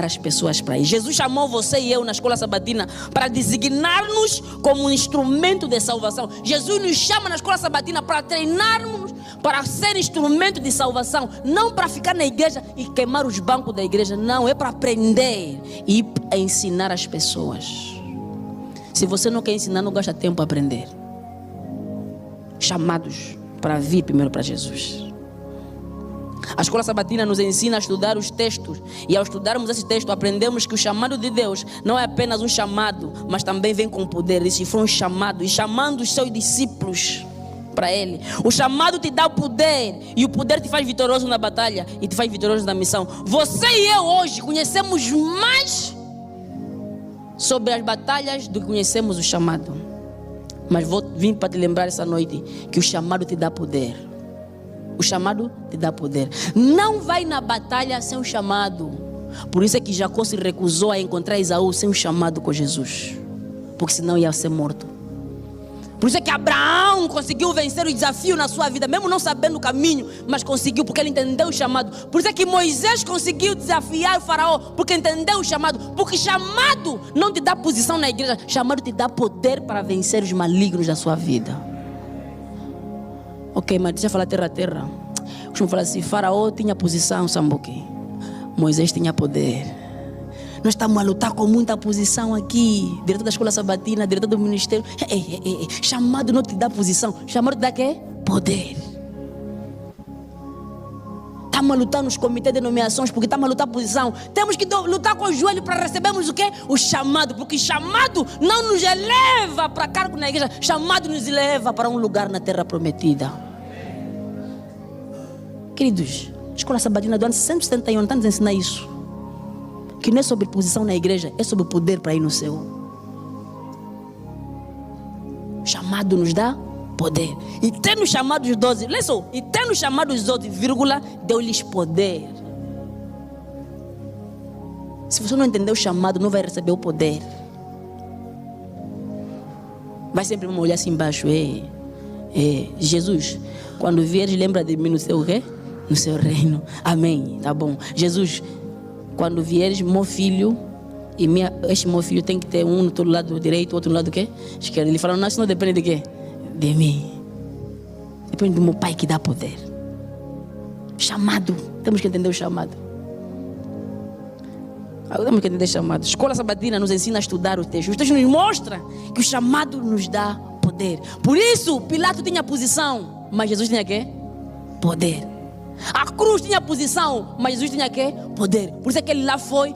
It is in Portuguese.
as pessoas para ir. Jesus chamou você e eu na escola sabatina para designar-nos como um instrumento de salvação. Jesus nos chama na escola sabatina para treinarmos, para ser instrumento de salvação. Não para ficar na igreja e queimar os bancos da igreja. Não, é para aprender e ensinar as pessoas. Se você não quer ensinar, não gasta tempo a aprender. Chamados para vir primeiro para Jesus. A escola sabatina nos ensina a estudar os textos. E ao estudarmos esse texto, aprendemos que o chamado de Deus não é apenas um chamado, mas também vem com poder. Esse foi um chamado, e chamando os seus discípulos para Ele. O chamado te dá o poder, e o poder te faz vitorioso na batalha e te faz vitorioso na missão. Você e eu hoje conhecemos mais sobre as batalhas do que conhecemos o chamado. Mas vou vir para te lembrar essa noite que o chamado te dá poder. O chamado te dá poder. Não vai na batalha sem um chamado. Por isso é que Jacó se recusou a encontrar Esaú sem um chamado com Jesus, porque senão ia ser morto. Por isso é que Abraão conseguiu vencer o desafio na sua vida, mesmo não sabendo o caminho, mas conseguiu, porque ele entendeu o chamado. Por isso é que Moisés conseguiu desafiar o faraó, porque entendeu o chamado. Porque chamado não te dá posição na igreja, chamado te dá poder para vencer os malignos da sua vida. Ok, mas deixa eu falar terra a terra. Eu costumo falar assim: faraó tinha posição, Sambuque. Moisés tinha poder. Nós estamos a lutar com muita posição aqui. Diretor da escola sabatina, diretor do ministério. Chamado não te dá posição. Chamado te dá quê? Poder. Estamos a lutar nos comitês de nomeações porque estamos a lutar posição. Temos que lutar com o joelho para recebermos o quê? O chamado. Porque chamado não nos eleva para cargo na igreja. Chamado nos eleva para um lugar na terra prometida. Queridos, a escola sabatina do ano 171 está nos ensinar isso. Que não é sobre posição na igreja, é sobre o poder para ir no céu. Chamado nos dá poder. E tendo chamado os 12, lembra? E tendo chamado os 12, deu-lhes poder. Se você não entender o chamado, não vai receber o poder. Vai sempre me olhar assim embaixo. Jesus, quando vieres, lembra de mim no seu quê? No seu reino. Amém. Tá bom. Jesus, quando vieres, meu filho, e este meu filho tem que ter um no lado direito, outro no lado do quê? Esquerdo. Ele falou: não, isso não depende de quê? De mim. Depende do meu pai que dá poder. Chamado. Temos que entender o chamado. Temos que entender o chamado. Escola sabatina nos ensina a estudar o texto. O texto nos mostra que o chamado nos dá poder. Por isso, Pilato tinha posição, mas Jesus tinha quê? Poder. A cruz tinha posição, mas Jesus tinha quê? Poder. Por isso é que ele lá foi